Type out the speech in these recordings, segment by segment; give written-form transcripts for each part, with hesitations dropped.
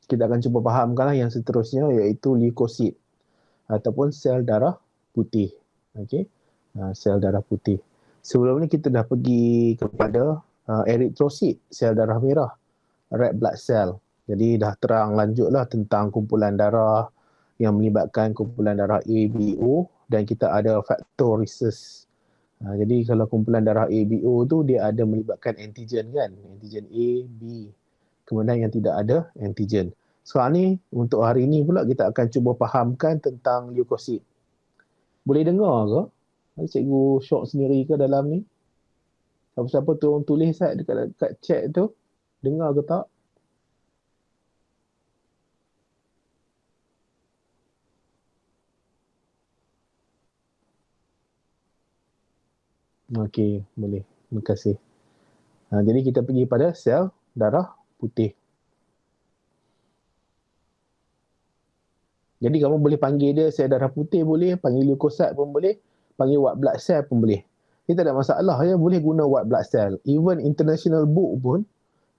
kita akan cuba fahamkanlah yang seterusnya, iaitu leukosit ataupun sel darah putih. Okey. Sel darah putih. Sebelum ni kita dah pergi kepada eritrosit, sel darah merah, red blood cell. Jadi dah terang lanjutlah tentang kumpulan darah yang melibatkan kumpulan darah A, B, O, dan kita ada faktor rhesus. Jadi kalau kumpulan darah A, B, O tu dia ada melibatkan antigen kan, antigen A, B. Kemudian yang tidak ada antigen. Sekarang ni untuk hari ni pula kita akan cuba fahamkan tentang leukosit. Boleh dengar ke? Ada cikgu syok sendiri ke dalam ni? Siapa-siapa tolong tulis dekat chat tu. Dengar ke tak? Okey, boleh. Terima kasih. Jadi kita pergi pada sel darah putih. Jadi kamu boleh panggil dia sel darah putih boleh, panggil leukosit pun boleh, panggil white blood cell pun boleh. Ini tak ada masalah ya, boleh guna white blood cell. Even international book pun,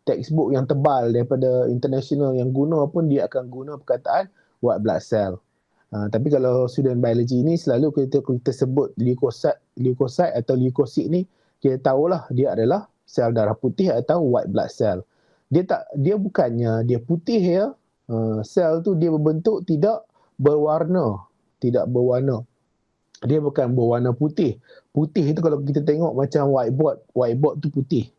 textbook yang tebal daripada international yang guna pun dia akan guna perkataan white blood cell. Tapi kalau student biology ni selalu kita sebut leukosit atau leukosit ni, kita tahulah dia adalah sel darah putih atau white blood cell. Dia bukannya dia putih ya. Sel tu dia berbentuk tidak berwarna. Dia bukan berwarna putih. Putih itu kalau kita tengok macam whiteboard tu putih.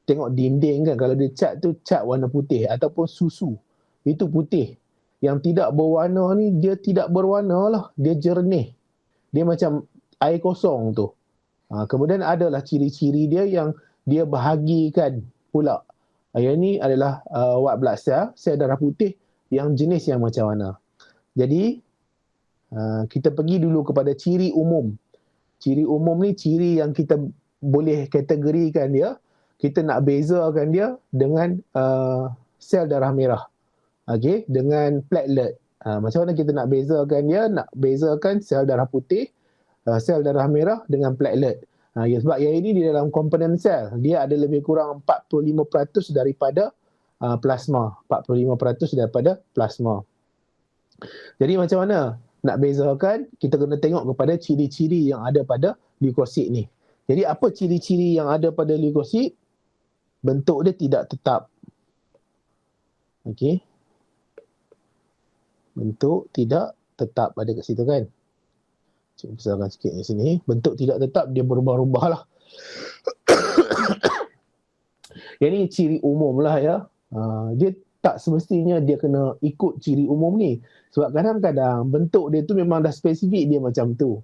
Tengok dinding kan, kalau dia cat tu cat warna putih, ataupun susu itu putih. Yang tidak berwarna ni dia tidak berwarna lah, dia jernih, dia macam air kosong tu. Kemudian adalah ciri-ciri dia yang dia bahagikan pula. Yang ni adalah white blood cell, sel darah putih yang jenis yang macam mana. Jadi kita pergi dulu kepada ciri umum. Ciri umum ni ciri yang kita boleh kategorikan dia, kita nak bezakan dia dengan sel darah merah. Okey, dengan platelet. Macam mana kita nak bezakan dia? Nak bezakan sel darah putih, sel darah merah dengan platelet. Sebab yang ini di dalam komponen sel, dia ada lebih kurang 45% daripada plasma. 45% daripada plasma. Jadi macam mana nak bezakan? Kita kena tengok kepada ciri-ciri yang ada pada leukosit ni. Jadi apa ciri-ciri yang ada pada leukosit? Bentuk dia tidak tetap. Okey. Bentuk tidak tetap ada kat situ kan. Cuba besarkan sikit di sini. Bentuk tidak tetap dia berubah-ubah lah. Yang ni ciri umum lah ya. Dia tak semestinya dia kena ikut ciri umum ni. Sebab kadang-kadang bentuk dia tu memang dah spesifik dia macam tu.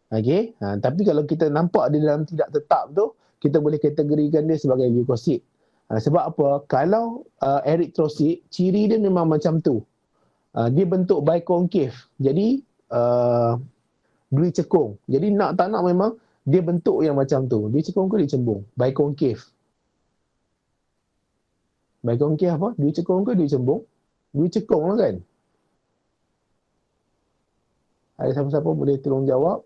Okey. Tapi kalau kita nampak dia dalam tidak tetap tu, kita boleh kategorikan dia sebagai leukosit. Sebab apa? Kalau eritrosit, ciri dia memang macam tu. Dia bentuk bikonkave. Jadi dui cekung. Jadi nak tak nak memang dia bentuk yang macam tu. Dui cekung ke dui cembung? Bikonkave. Bikonkave apa? Dui cekung ke dui cembung? Dui cekung lah kan? Ada siapa-siapa boleh tolong jawab?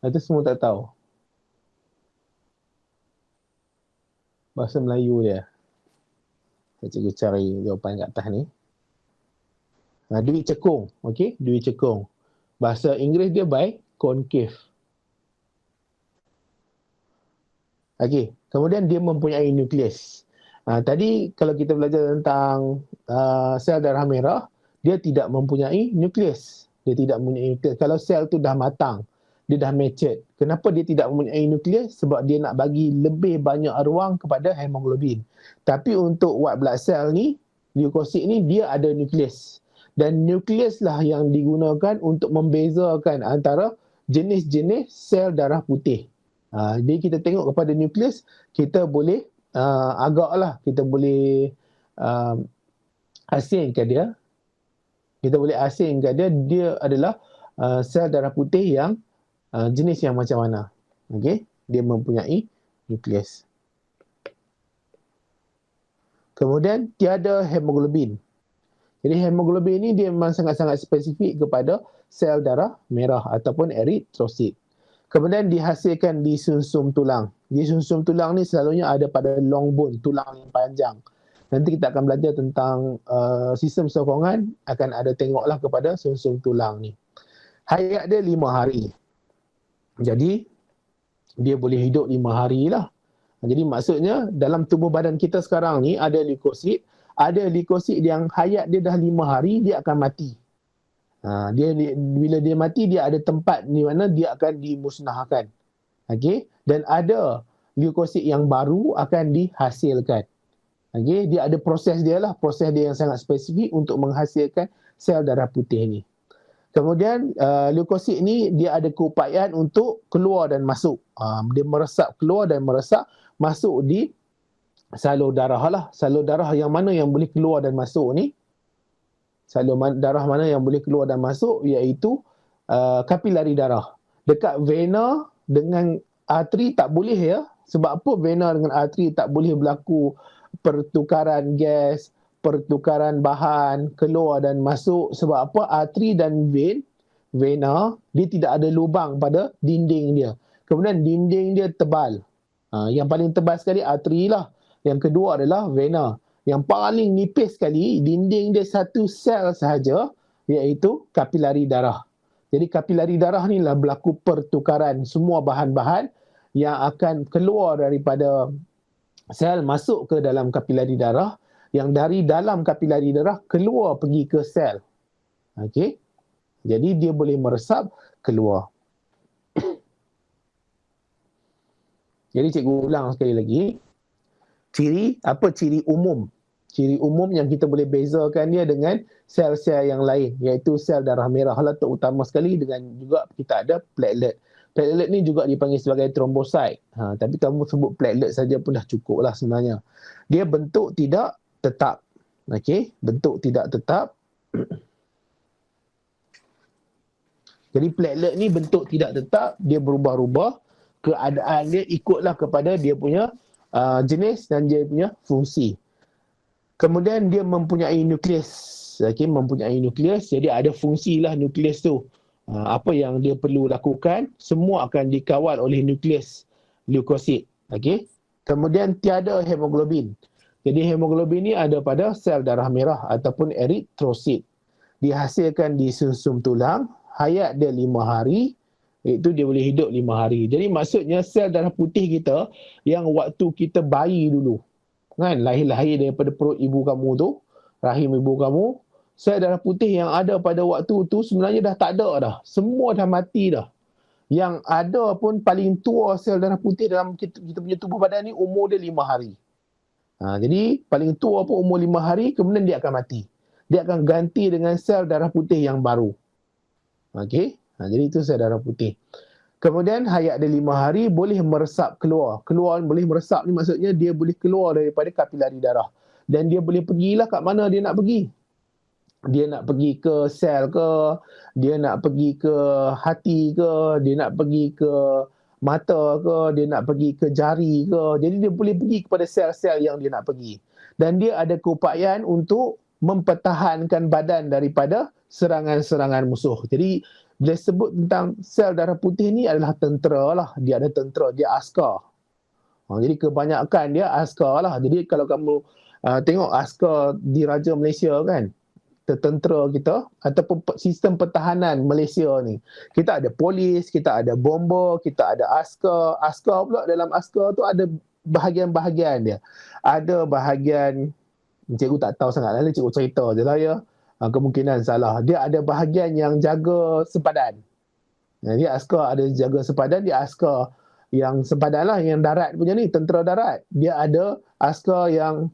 Itu semua tak tahu. Bahasa Melayu dia. Saya cikgu cari jawapan kat atas ni. Dui cekung. Okey, dui cekung. Bahasa Inggeris dia bikonkave. Okey, kemudian dia mempunyai nukleus. Tadi kalau kita belajar tentang sel darah merah, dia tidak mempunyai nukleus. Dia tidak mempunyai nukleus. Kalau sel tu dah matang, dia dah matured. Kenapa dia tidak mempunyai nukleus? Sebab dia nak bagi lebih banyak ruang kepada hemoglobin. Tapi untuk white blood cell ni, leukosit ni, dia ada nukleus. Dan nukleus lah yang digunakan untuk membezakan antara jenis-jenis sel darah putih. Jadi kita tengok kepada nukleus, kita boleh agaklah kita boleh asingkan dia. Kita boleh asingkan dia, dia adalah sel darah putih yang jenis yang macam mana. Okey, dia mempunyai nukleus. Kemudian tiada hemoglobin. Jadi hemoglobin ni dia memang sangat-sangat spesifik kepada sel darah merah ataupun eritrosit. Kemudian dihasilkan di sumsum tulang. Di sumsum tulang ni selalunya ada pada long bone, tulang yang panjang. Nanti kita akan belajar tentang sistem sokongan, akan ada tengoklah kepada sumsum tulang ni. Hayat dia 5 hari. Jadi dia boleh hidup 5 hari lah. Jadi maksudnya dalam tubuh badan kita sekarang ni ada leukosit. Ada leukosit yang hayat dia dah 5 hari, dia akan mati. Bila dia mati, dia ada tempat di mana dia akan dimusnahkan. Okay? Dan ada leukosit yang baru akan dihasilkan. Okay? Dia ada proses dia lah. Proses dia yang sangat spesifik untuk menghasilkan sel darah putih ni. Kemudian leukosit ni dia ada keupayaan untuk keluar dan masuk. Dia meresap keluar dan meresap masuk di salur darah lah. Salur darah yang mana yang boleh keluar dan masuk ni? Salur darah mana yang boleh keluar dan masuk iaitu kapilari darah. Dekat vena dengan arteri tak boleh ya. Sebab apa vena dengan arteri tak boleh berlaku pertukaran gas, pertukaran bahan, keluar dan masuk? Sebab apa? Arteri dan vena, dia tidak ada lubang pada dinding dia. Kemudian dinding dia tebal. Yang paling tebal sekali arteri lah. Yang kedua adalah vena. Yang paling nipis sekali, dinding dia satu sel sahaja, iaitu kapilari darah. Jadi kapilari darah ni lah berlaku pertukaran semua bahan-bahan yang akan keluar daripada sel masuk ke dalam kapilari darah, yang dari dalam kapilari darah keluar pergi ke sel. Okey. Jadi dia boleh meresap keluar. Jadi cikgu ulang sekali lagi. Apa ciri umum? Ciri umum yang kita boleh bezakan dia dengan sel-sel yang lain, iaitu sel darah merah lah terutama sekali, dengan juga kita ada platelet. Platelet ni juga dipanggil sebagai trombosit. Tapi kamu sebut platelet saja pun dah cukup lah sebenarnya. Dia bentuk tidak tetap. Okey, bentuk tidak tetap. Jadi platelet ni bentuk tidak tetap, dia berubah-ubah. Keadaan dia ikutlah kepada dia punya jenis dan dia punya fungsi. Kemudian dia mempunyai nukleus. Okay, mempunyai nukleus, jadi ada fungsilah nukleus tu. Apa yang dia perlu lakukan, semua akan dikawal oleh nukleus leukosit. Okay. Kemudian tiada hemoglobin. Jadi hemoglobin ni ada pada sel darah merah ataupun eritrosit. Dihasilkan di sumsum tulang, hayat dia 5 hari, iaitu dia boleh hidup 5 hari. Jadi maksudnya sel darah putih kita yang waktu kita bayi dulu, kan, lahir daripada perut ibu kamu tu, rahim ibu kamu, sel darah putih yang ada pada waktu tu sebenarnya dah tak ada dah. Semua dah mati dah. Yang ada pun paling tua sel darah putih dalam kita punya tubuh badan ni umur dia 5 hari. Jadi paling tua pun umur 5 hari, kemudian dia akan mati. Dia akan ganti dengan sel darah putih yang baru. Okey. Jadi itu sel darah putih. Kemudian hayat dia 5 hari, boleh meresap keluar. Keluar boleh meresap ni maksudnya dia boleh keluar daripada kapilari darah. Dan dia boleh pergilah kat mana dia nak pergi. Dia nak pergi ke sel ke, dia nak pergi ke hati ke, dia nak pergi ke mata ke, dia nak pergi ke jari ke. Jadi dia boleh pergi kepada sel-sel yang dia nak pergi. Dan dia ada keupayaan untuk mempertahankan badan daripada serangan-serangan musuh. Jadi bila sebut tentang sel darah putih ni adalah tentera lah. Dia ada tentera, dia askar. Jadi kebanyakan dia askar lah. Jadi kalau kamu tengok askar di Raja Malaysia kan, tentera kita ataupun sistem pertahanan Malaysia ni, kita ada polis, kita ada bomber, kita ada askar. Askar pula, dalam askar tu ada bahagian-bahagian dia. Ada bahagian, cikgu tak tahu sangat lah, cikgu cerita je lah ya. Kemungkinan salah. Dia ada bahagian yang jaga sempadan. Dia askar ada jaga sempadan, dia askar yang sempadan lah, yang darat punya ni, tentera darat. Dia ada askar yang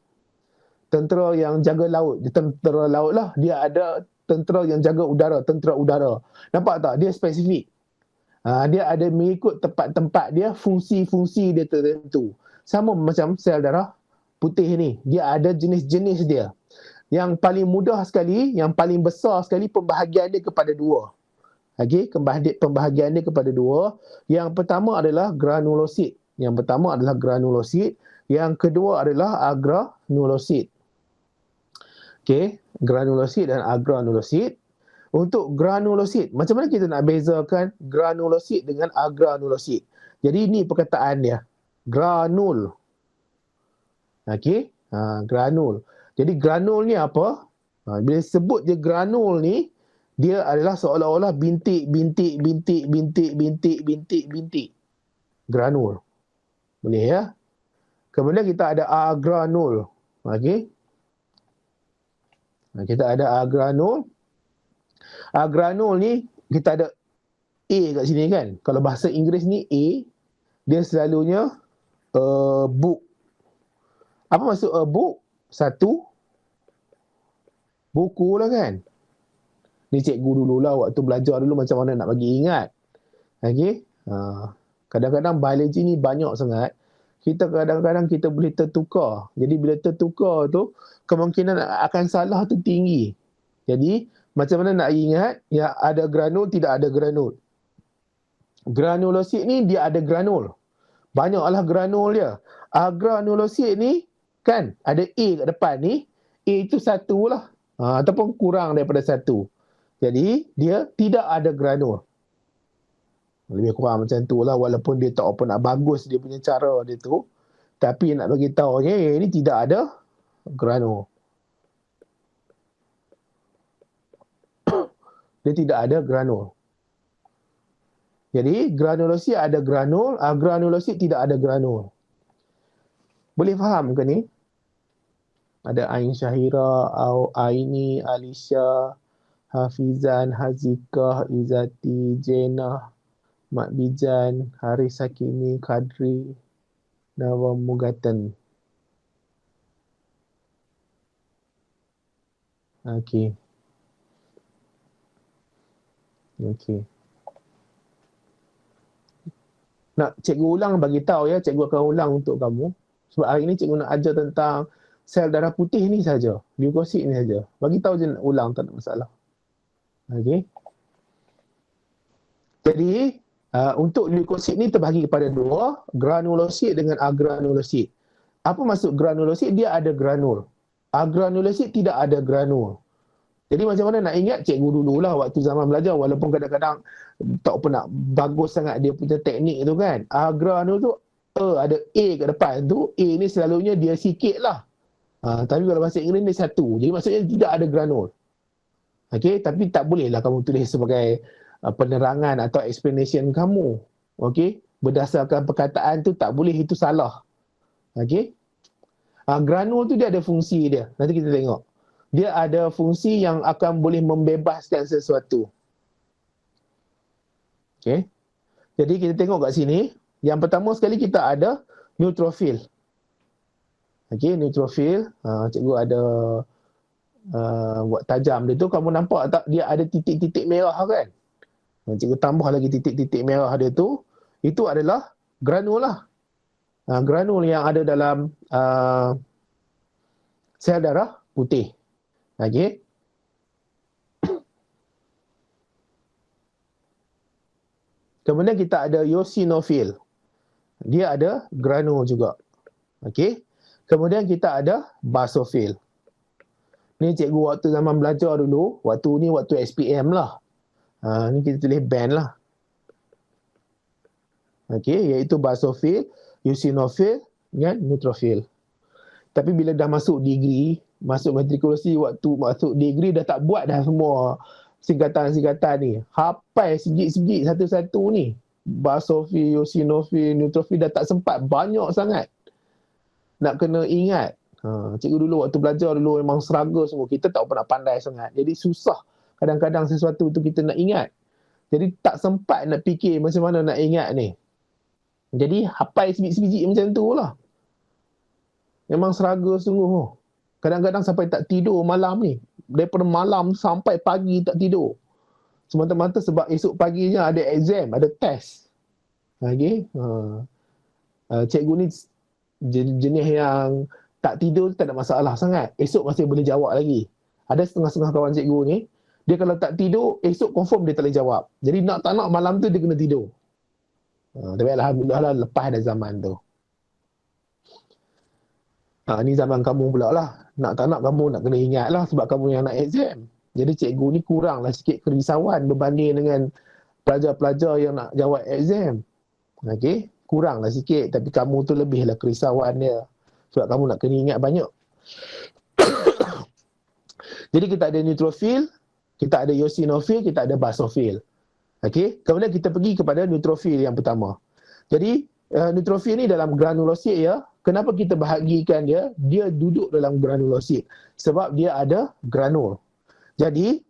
tentera yang jaga laut, dia tentera laut lah. Dia ada tentera yang jaga udara, tentera udara. Nampak tak? Dia spesifik. Dia ada mengikut tempat-tempat dia, fungsi-fungsi dia tertentu. Sama macam sel darah putih ni. Dia ada jenis-jenis dia. Yang paling mudah sekali, yang paling besar sekali, pembahagian dia kepada dua. Okey, pembahagian dia kepada dua. Yang pertama adalah granulosit. Yang kedua adalah agranulosit. Okey, Granulosit dan agranulosit. Untuk granulosit, macam mana kita nak bezakan granulosit dengan agranulosit? Jadi ini perkataan dia. Granul. Okey, granul. Jadi granul ni apa? Bila sebut je granul ni, dia adalah seolah-olah bintik. Granul. Boleh ya? Kemudian kita ada agranul. Okey. Kita ada agranul. Agranul ni kita ada A kat sini kan. Kalau bahasa Inggeris ni A, dia selalunya book. Apa maksud book? Satu, buku lah kan. Ni cikgu dululah waktu belajar dulu macam mana nak bagi ingat. Okey. Kadang-kadang biologi ni banyak sangat. Kadang-kadang kita boleh tertukar. Jadi bila tertukar tu, kemungkinan akan salah tu tinggi. Jadi macam mana nak ingat? Ya, ada granul, tidak ada granul. Granulosit ni dia ada granul. Banyaklah granul dia. Agranulosit ni kan ada A kat depan ni. A itu satu lah. Ataupun kurang daripada satu. Jadi dia tidak ada granul. Lebih kurang macam tu lah. Walaupun dia tak apa nak bagus dia punya cara dia tu. Tapi nak bagi tahu ni tidak ada granul. Dia tidak ada granul. Jadi granulosit ada granul, agranulosit tidak ada granul. Boleh faham ke ni? Ada Ain Syahira, Aini, Alisha, Hafizan, Hazikah, Izati, Jenah, Mak Bijan, Haris Hakimi, Kadri, Nawam Mugatan. Okey. Nak cikgu ulang bagi tahu ya, cikgu akan ulang untuk kamu. Sebab hari ni cikgu nak ajar tentang sel darah putih ni saja, leukosit ni saja. Bagi tahu je nak ulang, tak ada masalah. Okey. Jadi untuk leukosit ni terbahagi kepada dua, granulosit dengan agranulosit. Apa maksud granulosit? Dia ada granul. Agranulosit tidak ada granul. Jadi macam mana nak ingat? Cikgu dululah waktu zaman belajar, walaupun kadang-kadang tak pernah bagus sangat dia punya teknik tu kan. Agranul tu ada A kat depan tu, A ni selalunya dia sikit lah. Tapi kalau bahasa Inggeris dia satu. Jadi maksudnya tidak ada granul. Okey, tapi tak bolehlah kamu tulis sebagai penerangan atau explanation kamu. Okey, berdasarkan perkataan tu tak boleh, itu salah. Okey. Granul tu dia ada fungsi dia. Nanti kita tengok. Dia ada fungsi yang akan boleh membebaskan sesuatu. Okey. Jadi kita tengok kat sini. Yang pertama sekali kita ada neutrofil. Okey, neutrofil. Cikgu ada buat tajam dia tu. Kamu nampak tak dia ada titik-titik merah kan? Cikgu tambah lagi titik-titik merah dia tu. Itu adalah granul lah. Granul yang ada dalam sel darah putih. Okey. Kemudian kita ada eosinofil. Dia ada granul juga. Okey. Kemudian kita ada basofil. Ni cikgu waktu zaman belajar dulu, waktu SPM lah. Ni kita tulis band lah. Okey, iaitu basofil, eosinofil dan neutrofil. Tapi bila dah masuk degree, masuk matrikulasi, waktu masuk degree dah tak buat dah semua singkatan-singkatan ni. Hafal sejik-sejik satu-satu ni. Basofil, eosinofil, neutrofil dah tak sempat, banyak sangat. Nak kena ingat. Cikgu dulu waktu belajar dulu memang struggle semua. Kita tak pernah pandai sangat. Jadi susah kadang-kadang sesuatu tu kita nak ingat. Jadi tak sempat nak fikir macam mana nak ingat ni. Jadi hafal sebiji-sebiji macam tu lah. Memang struggle sungguh. Kadang-kadang sampai tak tidur malam ni. Daripada malam sampai pagi tak tidur. Semata-mata sebab esok paginya ada exam, ada test. Okay. Cikgu ni jenis yang tak tidur tak ada masalah sangat. Esok masih boleh jawab lagi. Ada setengah-setengah kawan cikgu ni, dia kalau tak tidur, esok confirm dia tak boleh jawab. Jadi nak tak nak malam tu dia kena tidur. Tapi alhamdulillah lah lepas dah zaman tu. Ni zaman kamu pula lah. Nak tak nak kamu nak kena ingat lah sebab kamu yang nak exam. Jadi cikgu ni kuranglah sikit kerisauan berbanding dengan pelajar-pelajar yang nak jawab exam. Okey, kuranglah sikit tapi kamu tu lebihlah kerisauan dia. Sebab kamu nak kena ingat banyak. Jadi kita ada neutrophil, kita ada eosinophil, kita ada basophil. Okey, kemudian kita pergi kepada neutrophil yang pertama. Jadi neutrophil ni dalam granulosit ya. Kenapa kita bahagikan dia? Dia duduk dalam granulosit sebab dia ada granul. Jadi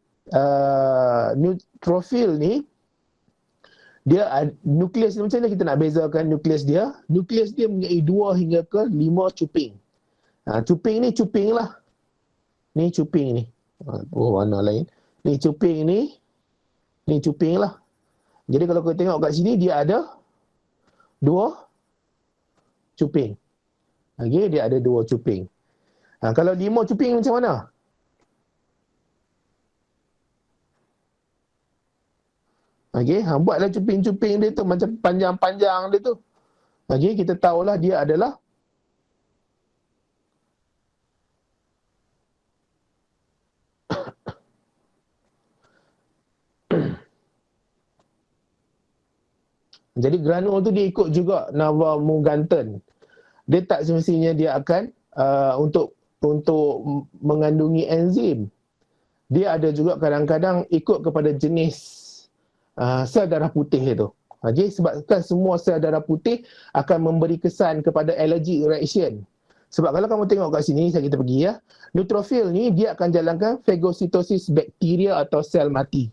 neutrophil ni dia nukleus ni macam mana kita nak bezakan nukleus dia? Nukleus dia mempunyai 2 hingga ke 5 cuping. Cuping ni cuping lah. Ni cuping ni. Oh, warna lain. Ni cuping ni. Ni cuping lah. Jadi kalau kita tengok kat sini dia ada 2 cuping. Okey, dia ada 2 cuping. Kalau 5 cuping macam mana? Okey, buatlah cuping-cuping dia tu macam panjang-panjang dia tu. Okey, kita tahulah dia adalah jadi granul tu dia ikut juga Nawa Muganten. Dia tak semestinya dia akan untuk mengandungi enzim. Dia ada juga kadang-kadang ikut kepada jenis sel darah putih itu. Okey, sebabkan semua sel darah putih akan memberi kesan kepada allergic reaction. Sebab kalau kamu tengok kat sini, kita pergi ya. Neutrophil ni dia akan jalankan fagositosis bakteria atau sel mati.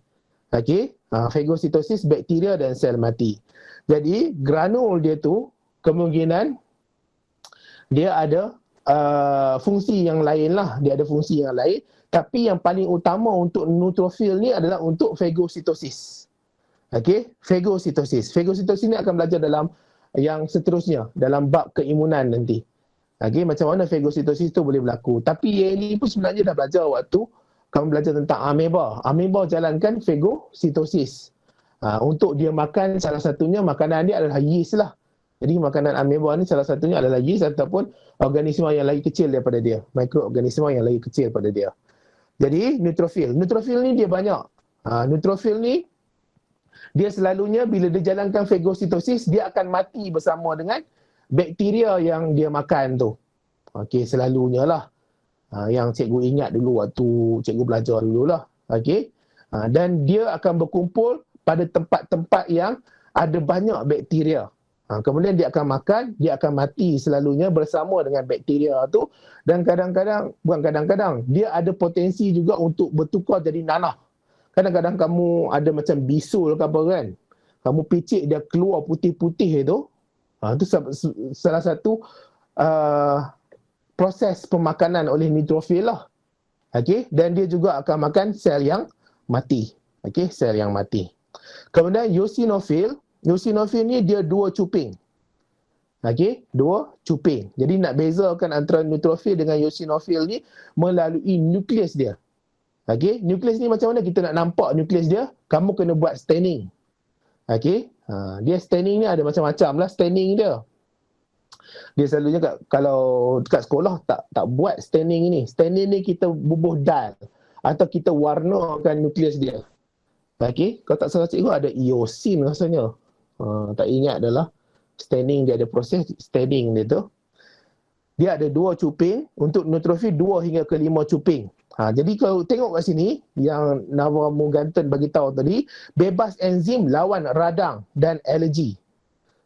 Okey, fagositosis bakteria dan sel mati. Jadi granul dia tu kemungkinan dia ada fungsi yang lain lah. Dia ada fungsi yang lain. Tapi yang paling utama untuk neutrophil ni adalah untuk fagositosis. Okey, fagositosis. Fagositosis ni akan belajar dalam yang seterusnya, dalam bab keimunan nanti. Okey, macam mana fagositosis tu boleh berlaku. Tapi yang ini pun sebenarnya dah belajar waktu kamu belajar tentang ameba. Ameba jalankan fagositosis. Untuk dia makan, salah satunya makanan dia adalah yeast lah. Jadi makanan ameba ni salah satunya adalah yeast ataupun organisma yang lagi kecil daripada dia. Mikroorganisma yang lagi kecil daripada dia. Jadi neutrophil. Neutrophil ni dia banyak. Neutrophil ni dia selalunya bila dia jalankan fagositosis, dia akan mati bersama dengan bakteria yang dia makan tu. Okey, selalunya lah. Yang cikgu ingat dulu waktu cikgu belajar dululah. Okey. Dan dia akan berkumpul pada tempat-tempat yang ada banyak bakteria. Kemudian dia akan makan, dia akan mati selalunya bersama dengan bakteria tu. Dan kadang-kadang, bukan kadang-kadang, dia ada potensi juga untuk bertukar jadi nanah. Kadang-kadang kamu ada macam bisul ke apa kan. Kamu picit dia keluar putih-putih itu. Itu salah satu proses pemakanan oleh neutrophil lah. Okey, dan dia juga akan makan sel yang mati. Okey, sel yang mati. Kemudian eosinophil. Eosinophil ni dia 2 cuping. Okey, 2 cuping. Jadi nak bezakan antara neutrophil dengan eosinophil ni melalui nukleus dia. Okey, nukleus ni macam mana kita nak nampak nukleus dia? Kamu kena buat staining. Okey, dia staining ni ada macam-macam lah staining dia. Dia selalunya kalau dekat sekolah tak buat staining ni. Staining ni kita bubuh dal atau kita warnakan nukleus dia. Okey, kalau tak salah cikgu ada eosin rasanya. Tak ingat adalah staining dia ada proses staining dia tu. Dia ada 2 cuping, untuk neutrophil 2 hingga ke 5 cuping. Jadi kalau tengok kat sini yang Nawa Muganten bagi tahu tadi, bebas enzim lawan radang dan alergi.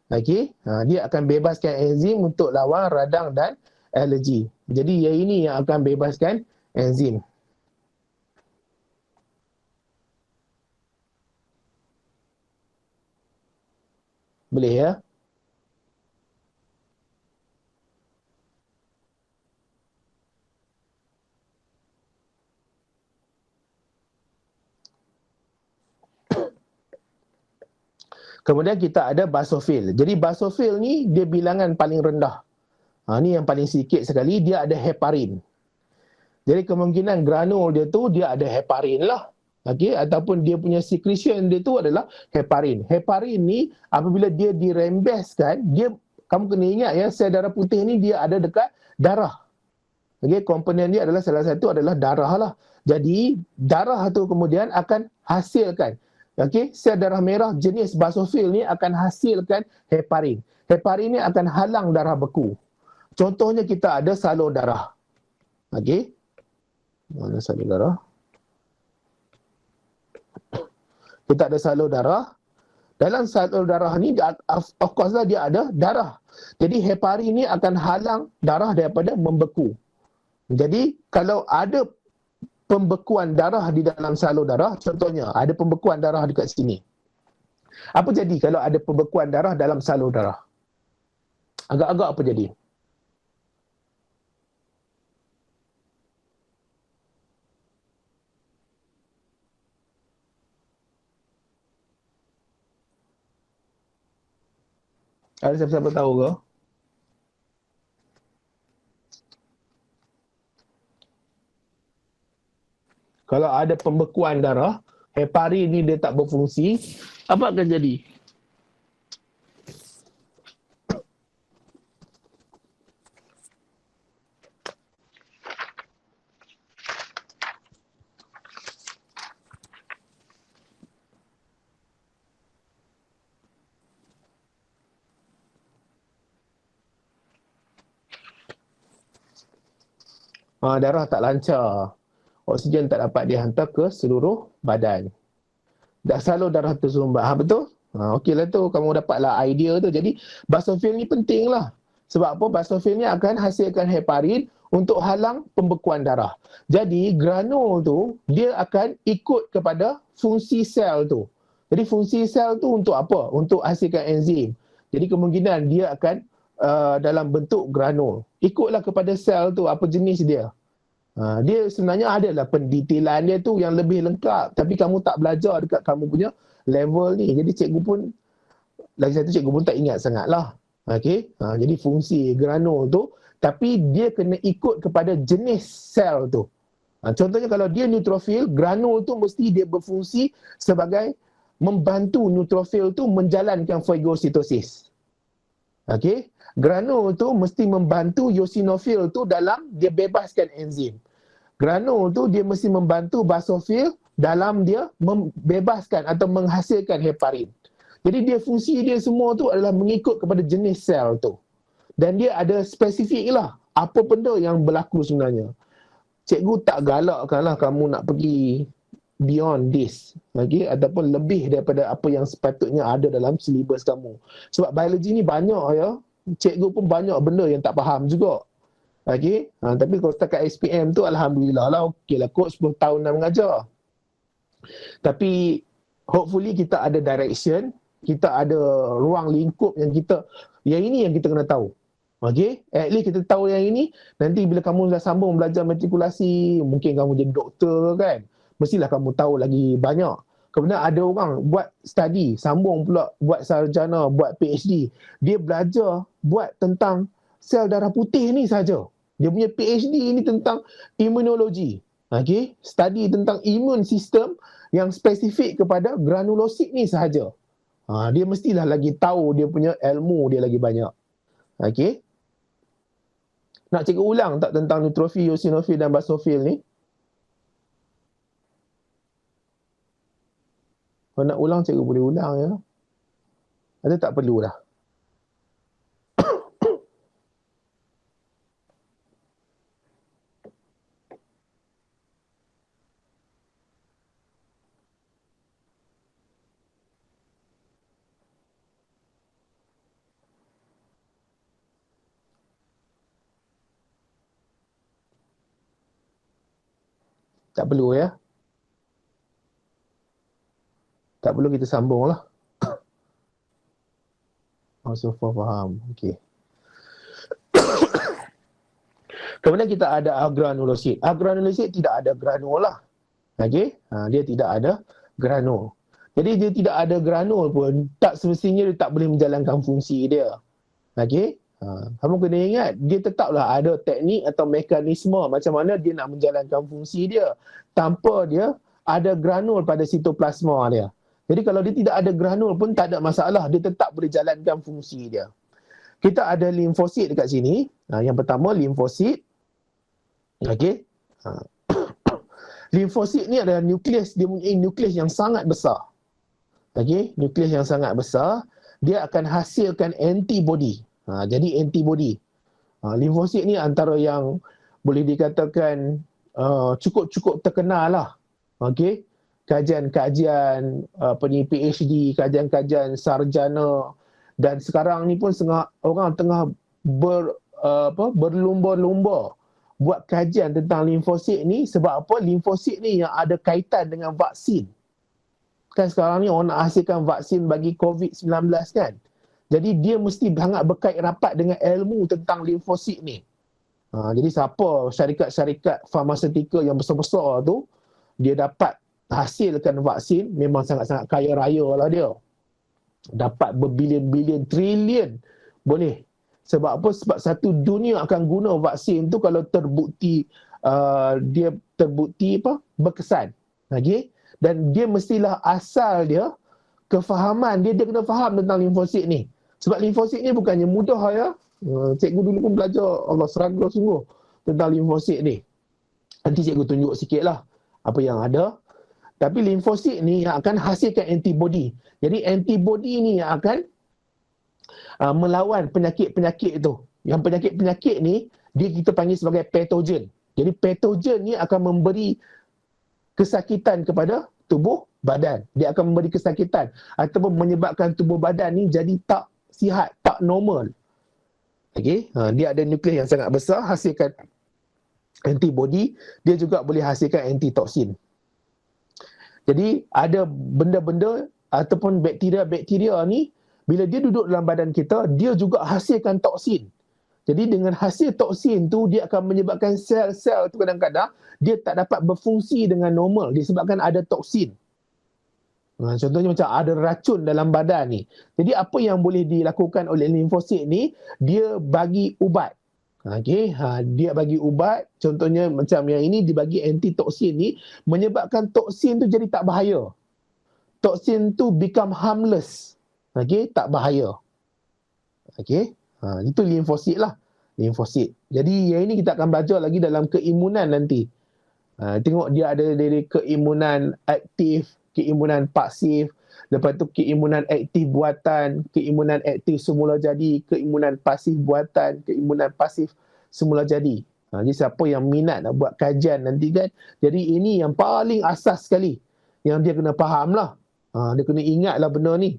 Okey, dia akan bebaskan enzim untuk lawan radang dan alergi. Jadi yang ini yang akan bebaskan enzim. Boleh ya? Kemudian kita ada basophil. Jadi basophil ni dia bilangan paling rendah. Ni yang paling sikit sekali, dia ada heparin. Jadi kemungkinan granul dia tu dia ada heparin lah. Okey, ataupun dia punya secretion dia tu adalah heparin. Heparin ni apabila dia dirembeskan, dia kamu kena ingat ya, sel darah putih ni dia ada dekat darah. Okey, komponen dia adalah salah satu adalah darah lah. Jadi darah tu kemudian akan hasilkan, okey, sel darah merah jenis basofil ni akan hasilkan heparin. Heparin ni akan halang darah beku. Contohnya kita ada salur darah. Okey. Mana salur darah? Kita ada salur darah. Dalam salur darah ni, of course lah dia ada darah. Jadi heparin ni akan halang darah daripada membeku. Jadi kalau ada pembekuan darah di dalam salur darah, contohnya ada pembekuan darah dekat sini. Apa jadi kalau ada pembekuan darah dalam salur darah? Agak-agak apa jadi? Ada siapa-siapa tahu ke? Kalau ada pembekuan darah, heparin ni dia tak berfungsi, apa akan jadi? Darah tak lancar. Oksigen tak dapat dihantar ke seluruh badan. Dah salur darah tersumbat. Betul? Okeylah tu, kamu dapatlah idea tu. Jadi basofil ni penting lah. Sebab apa? Basofil ni akan hasilkan heparin untuk halang pembekuan darah. Jadi granul tu, dia akan ikut kepada fungsi sel tu. Jadi fungsi sel tu untuk apa? Untuk hasilkan enzim. Jadi kemungkinan dia akan dalam bentuk granul. Ikutlah kepada sel tu, apa jenis dia. Dia sebenarnya adalah pendetailan dia tu yang lebih lengkap, tapi kamu tak belajar dekat kamu punya level ni. Jadi cikgu pun, lagi satu cikgu pun tak ingat sangat lah. Okay? Jadi fungsi granul tu, tapi dia kena ikut kepada jenis sel tu. Contohnya kalau dia neutrofil, granul tu mesti dia berfungsi sebagai membantu neutrofil tu menjalankan fagositosis. Okey, granul tu mesti membantu eosinofil tu dalam dia bebaskan enzim. Granul tu dia mesti membantu basofil dalam dia membebaskan atau menghasilkan heparin. Jadi dia fungsi dia semua tu adalah mengikut kepada jenis sel tu. Dan dia ada spesifik lah apa benda yang berlaku sebenarnya. Cikgu tak galakkanlah kamu nak pergi beyond this, okay? Ataupun lebih daripada apa yang sepatutnya ada dalam silibus kamu. Sebab biologi ni banyak ya, cikgu pun banyak benda yang tak faham juga. Okay? Tapi kalau setakat SPM tu Alhamdulillah lah, okey lah, kot 10 tahun dah mengajar. Tapi hopefully kita ada direction, kita ada ruang lingkup yang ini yang kita kena tahu. Okay? At least kita tahu yang ini, nanti bila kamu dah sambung belajar matrikulasi, mungkin kamu jadi doktor kan, mestilah kamu tahu lagi banyak. Kemudian ada orang buat study, sambung pula buat sarjana, buat PhD. Dia belajar buat tentang sel darah putih ni saja. Dia punya PhD ni tentang imunologi. Okay? Study tentang imun sistem yang spesifik kepada granulosit ni sahaja. Dia mestilah lagi tahu, dia punya ilmu dia lagi banyak. Okay? Nak cikgu ulang tak tentang neutrofil, eosinofil dan basofil ni? Kalau nak ulang, cikgu boleh ulang ya. Ada tak perlu dah? Tak perlu ya. Tak perlu, kita sambung lah. So far faham. Okay. Kemudian kita ada agranulosit. Agranulosit tidak ada granul lah. Okay. Dia tidak ada granul. Jadi dia tidak ada granul pun, tak semestinya dia tak boleh menjalankan fungsi dia. Okay. Kamu kena ingat, dia tetaplah ada teknik atau mekanisme macam mana dia nak menjalankan fungsi dia tanpa dia ada granul pada sitoplasma dia. Jadi kalau dia tidak ada granul pun tak ada masalah, dia tetap boleh jalankan fungsi dia. Kita ada limfosit dekat sini. Yang pertama limfosit. Okey. Limfosit ni adalah nukleus, dia mempunyai nukleus yang sangat besar. Okey, nukleus yang sangat besar, dia akan hasilkan antibody. Jadi antibody. Limfosit ni antara yang boleh dikatakan cukup-cukup terkenal lah. Okey. Kajian-kajian PhD, kajian-kajian sarjana, dan sekarang ni pun orang tengah berlumba-lumba buat kajian tentang limfosit ni. Sebab apa? Limfosit ni yang ada kaitan dengan vaksin. Kan sekarang ni orang nak hasilkan vaksin bagi COVID-19 kan. Jadi dia mesti sangat berkait rapat dengan ilmu tentang limfosit ni. Jadi siapa syarikat-syarikat farmasetika yang besar-besar tu, dia dapat hasilkan vaksin, memang sangat-sangat kaya raya lah dia. Dapat berbilion-bilion, trilion boleh. Sebab apa? Sebab satu dunia akan guna vaksin tu kalau terbukti dia terbukti berkesan. Okay? Dan dia mestilah asal dia, kefahaman dia kena faham tentang limfosit ni. Sebab limfosit ni bukannya mudah ya. Cikgu dulu pun belajar, Allah struggle sungguh tentang limfosit ni. Nanti cikgu tunjuk sikit lah apa yang ada. Tapi limfosit ni yang akan hasilkan antibody. Jadi antibody ni yang akan melawan penyakit-penyakit tu. Yang penyakit-penyakit ni, dia kita panggil sebagai patogen. Jadi patogen ni akan memberi kesakitan kepada tubuh badan. Dia akan memberi kesakitan ataupun menyebabkan tubuh badan ni jadi tak sihat, tak normal. Okey, dia ada nukleus yang sangat besar, hasilkan antibody, dia juga boleh hasilkan antitoksin. Jadi ada benda-benda ataupun bakteria-bakteria ni, bila dia duduk dalam badan kita, dia juga hasilkan toksin. Jadi dengan hasil toksin tu, dia akan menyebabkan sel-sel tu kadang-kadang dia tak dapat berfungsi dengan normal disebabkan ada toksin. Contohnya macam ada racun dalam badan ni. Jadi apa yang boleh dilakukan oleh limfosit ni, dia bagi ubat. Dia bagi ubat, contohnya macam yang ini dibagi antitoksin ni, menyebabkan toksin tu jadi tak bahaya. Toksin tu become harmless. Tak bahaya. Itu limfosit lah. Limfosit. Jadi yang ini kita akan belajar lagi dalam keimunan nanti. Tengok dia ada dari keimunan aktif, keimunan pasif, lepas tu keimunan aktif buatan, keimunan aktif semula jadi, keimunan pasif buatan, keimunan pasif semula jadi. Jadi siapa yang minat nak buat kajian nanti kan, jadi ini yang paling asas sekali yang dia kena faham lah. Dia kena ingat lah benda ni.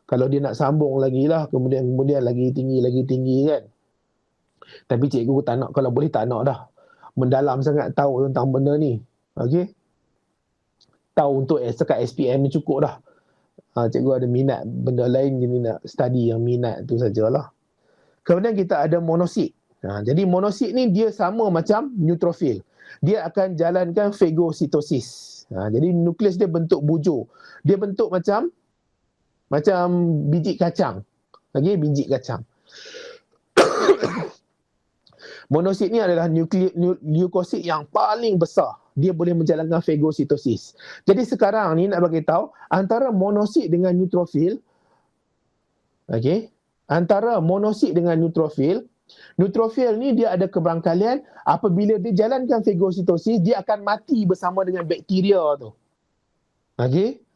Kalau dia nak sambung lagi lah, kemudian lagi tinggi kan. Tapi cikgu tak nak, kalau boleh tak nak dah mendalam sangat tahu tentang benda ni. Okey. Tahu untuk sekat SPM ni cukup dah. Cikgu ada minat benda lain, jadi nak study yang minat tu sajalah. Kemudian kita ada monosit. Jadi monosit ni dia sama macam neutrofil. Dia akan jalankan fagositosis. Jadi nukleus dia bentuk bujur. Dia bentuk macam biji kacang. Biji kacang. Monosit ni adalah leukosit yang paling besar. Dia boleh menjalankan fagositosis. Jadi sekarang ni nak bagi tahu antara monosit dengan neutrofil. Antara monosit dengan neutrofil ni dia ada keberangkalian, apabila dia jalankan fagositosis, dia akan mati bersama dengan bakteria tu.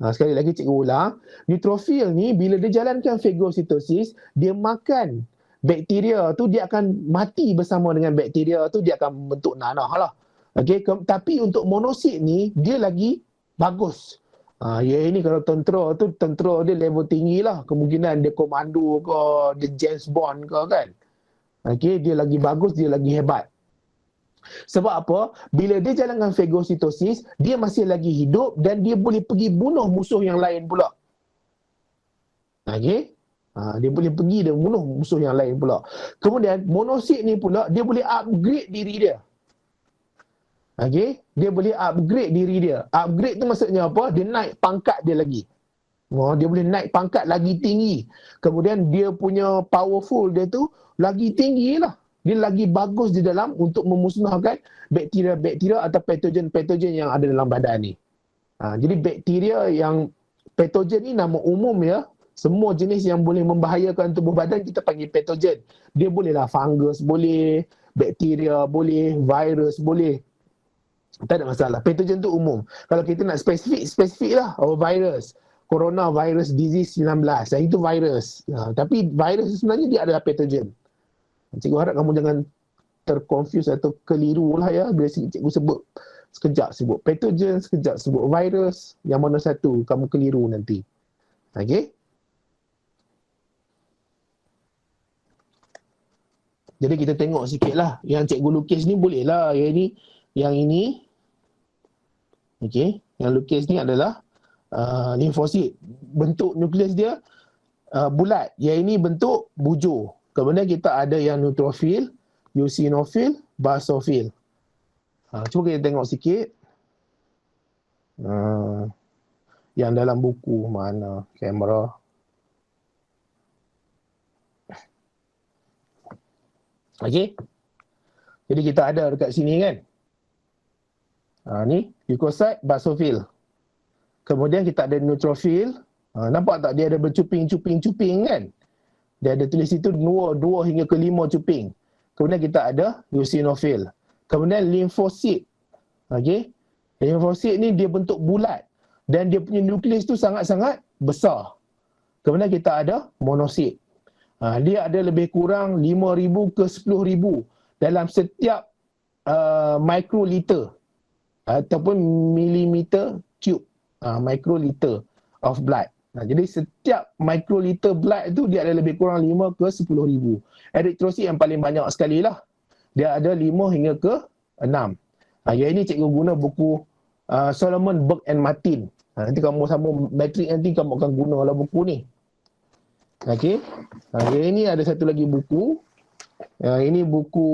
Sekali lagi cikgu ulang. Neutrofil ni bila dia jalankan fagositosis, dia makan bakteria tu, dia akan mati bersama dengan bakteria tu, dia akan bentuk nanah lah. Tapi untuk monosit ni, dia lagi bagus. Ini kalau tentera dia level tinggi lah. Kemungkinan dia komando ke, dia James Bond ke kan. Dia lagi bagus, dia lagi hebat. Sebab apa? Bila dia jalankan fagositosis, dia masih lagi hidup dan dia boleh pergi bunuh musuh yang lain pula. Dia boleh pergi dan bunuh musuh yang lain pula. Kemudian monosit ni pula, dia boleh upgrade diri dia. Dia boleh upgrade diri dia. Upgrade tu maksudnya apa? Dia naik pangkat dia lagi. Dia boleh naik pangkat lagi tinggi. Kemudian dia punya powerful dia tu lagi tinggi lah. Dia lagi bagus di dalam untuk memusnahkan bakteria-bakteria atau patogen-patogen yang ada dalam badan ni. Jadi bakteria yang patogen ni nama umum ya. Semua jenis yang boleh membahayakan tubuh badan kita panggil patogen. Dia bolehlah fungus boleh, Bakteria boleh, virus boleh. Tak ada masalah. Patogen tu umum. Kalau kita nak spesifik lah. Oh, virus. Coronavirus disease 19. Itu virus. Tapi virus sebenarnya dia adalah patogen. Cikgu harap kamu jangan terconfuse atau keliru lah ya. Bila cikgu sebut, sekejap sebut patogen, sekejap sebut virus. Yang mana satu kamu keliru nanti. Okay? Jadi kita tengok sikit lah. Yang cikgu lukis ni boleh lah. Yang ini. Okay. Yang lukis ni adalah limfosit. Bentuk nukleus dia bulat. Yang ini bentuk bujur. Kemudian kita ada yang neutrophil, eosinofil, basophil. Cuba kita tengok sikit. Yang dalam buku mana kamera. Okey. Jadi kita ada dekat sini kan. Ni leukosit, basophil. Kemudian kita ada neutrophil. Nampak tak dia ada bercuping-cuping-cuping kan? Dia ada tulis itu 2 hingga ke 5 cuping. Kemudian kita ada eosinofil. Kemudian limfosit. Okey. Limfosit ni dia bentuk bulat dan dia punya nukleus tu sangat-sangat besar. Kemudian kita ada monosit. Dia ada lebih kurang 5,000 ke 10,000 dalam setiap mikroliter ataupun milimeter cube, mikroliter of blood. Jadi setiap mikroliter blood tu dia ada lebih kurang 5 ke 10,000. Eritrosit yang paling banyak sekali lah. Dia ada 5 hingga ke 6. Yang ini cikgu guna buku Solomon, Burke and Martin. Nanti kamu sambung matrik nanti kamu akan gunalah buku ni. Okey. Yang ini ada satu lagi buku. Ini buku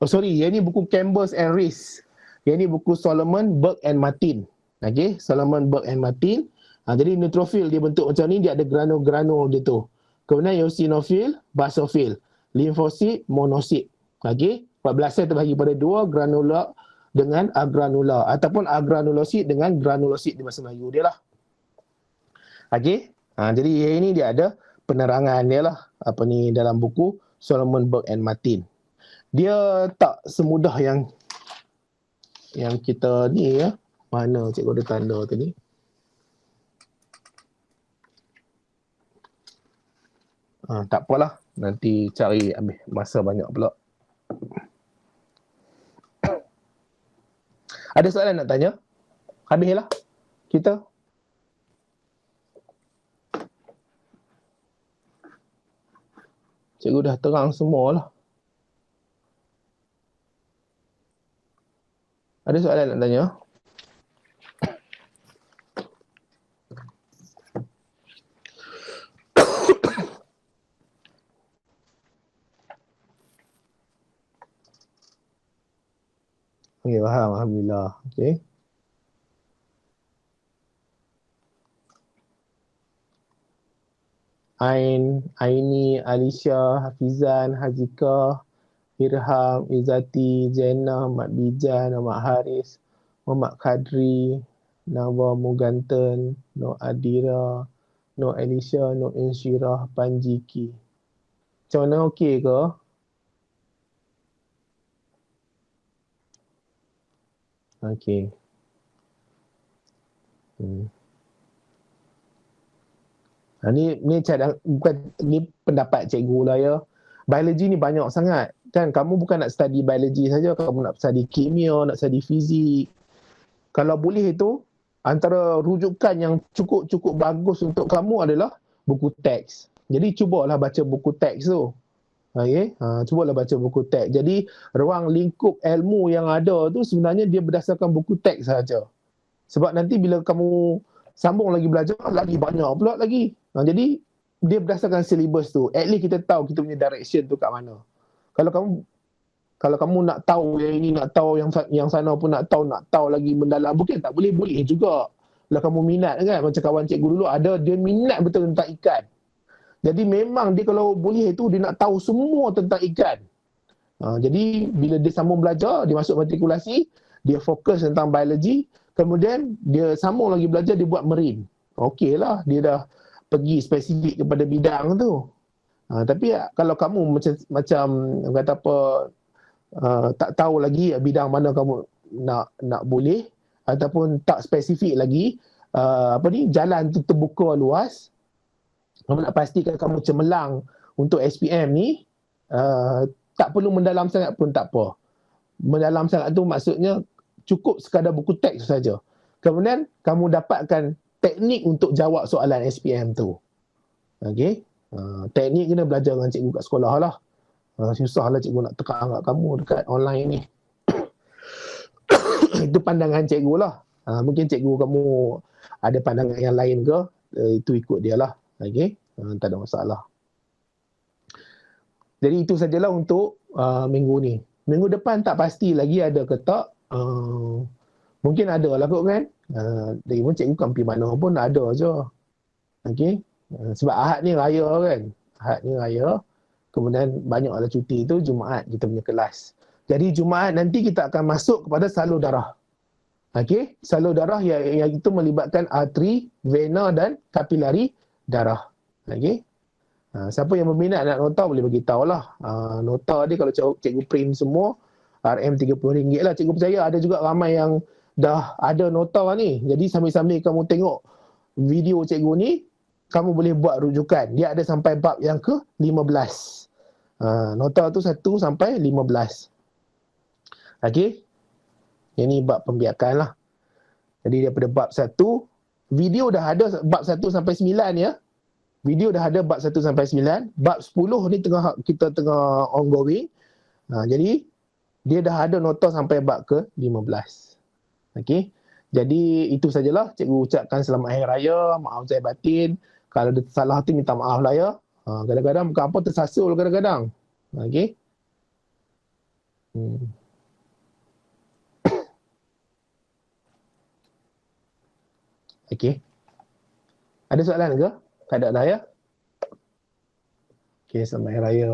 yang ini buku Chambers and Rees. Yang ini buku Solomon, Burke and Martin. Okey, Solomon, Burke and Martin. Jadi neutrophil dia bentuk macam ni, dia ada granul-granul dia tu. Kemudian eosinofil, basophil, limfosit, monosit. Okey, 14 terbahagi pada 2, granular dengan agranular ataupun agranulosit dengan granulosit di bahasa Melayu dia lah. Okey. Jadi ini dia ada penerangan dia lah dalam buku Solomon, Burke and Martin. Dia tak semudah yang kita ni ya. Mana cikgu ada tanda tadi? Tak apalah, nanti cari habis masa banyak pula. Ada soalan nak tanya? Habislah kita. Cikgu dah terang semua lah. Ada soalan nak tanya? Okey, faham. Alhamdulillah. Okey. Aini, Alicia, Hafizan, Hazika, Irham, Izzati, Jenna, Mat Bijan, Mat Haris, Muhammad Kadri, Nawa Muganten, Nur Adira, Nur Alicia, Nur Insyirah, Panjiki. Macam mana, okey ke? Okey. Ni pendapat cikgu lah ya. Biologi ni banyak sangat. Kan kamu bukan nak study biologi saja, kamu nak study kimia, nak study fizik. Kalau boleh itu, antara rujukan yang cukup bagus untuk kamu adalah buku teks. Jadi cubalah baca buku teks tu. Okey, cubalah baca buku teks. Jadi ruang lingkup ilmu yang ada tu sebenarnya dia berdasarkan buku teks saja. Sebab nanti bila kamu sambung lagi belajar, lagi banyak pula lagi. Jadi dia berdasarkan silibus tu. At least kita tahu kita punya direction tu kat mana. Kalau kamu nak tahu yang ini, nak tahu yang sana pun nak tahu lagi mendalam, bukan tak boleh juga. Kalau kamu minat kan, macam kawan cikgu dulu ada dia minat betul tentang ikan. Jadi memang dia kalau boleh tu dia nak tahu semua tentang ikan. Jadi bila dia sambung belajar, dia masuk matrikulasi, dia fokus tentang biologi, kemudian dia sambung lagi belajar, dia buat marine. Okeylah, dia dah pergi spesifik kepada bidang tu. Tapi kalau kamu macam kata apa, tak tahu lagi bidang mana kamu nak boleh, ataupun tak spesifik lagi, jalan tu terbuka luas, kamu nak pastikan kamu cemerlang untuk SPM ni, tak perlu mendalam sangat pun tak apa. Mendalam sangat tu maksudnya cukup sekadar buku teks saja. Kemudian kamu dapatkan teknik untuk jawab soalan SPM tu. Okey. Teknik kena belajar dengan cikgu kat sekolah lah. Susahlah cikgu nak tekan kat kamu dekat online ni. Itu pandangan cikgu lah. Mungkin cikgu kamu ada pandangan yang lain ke, itu ikut dia lah. Okey. Tak ada masalah. Jadi itu sajalah untuk minggu ni. Minggu depan tak pasti lagi ada ke tak. Mungkin ada lah kot kan. Dia pun cikgu kan pergi mana pun ada je. Okey. Sebab Ahad ni raya kan. Ahad ni raya. Kemudian banyaklah cuti tu, Jumaat kita punya kelas. Jadi Jumaat nanti kita akan masuk kepada salur darah. Okey, salur darah yang itu melibatkan arteri, vena dan kapilari darah. Okey. Siapa yang berminat nak nota boleh bagi tahu lah. Nota dia kalau cikgu print semua RM30 lah. Cikgu percaya ada juga ramai yang dah ada nota ni. Jadi sambil-sambil kamu tengok video cikgu ni, kamu boleh buat rujukan. Dia ada sampai bab yang ke-15. Nota tu 1 sampai 15. Okey. Ini bab pembiakan lah. Jadi daripada bab 1, video dah ada bab 1 sampai 9 ya. Video dah ada bab 1 sampai 9. Bab 10 ni kita tengah ongoing. Jadi dia dah ada nota sampai bab ke-15. Okey. Jadi itu sajalah. Cikgu ucapkan selamat Hari Raya, maaf zahir batin. Kalau ada salah tu minta maaf lah ya. Kadang-kadang bukan apa tersasul kadang-kadang. Okey. Okey. Ada soalan ke? Tak ada dah ya? Okey, selamat Hari Raya.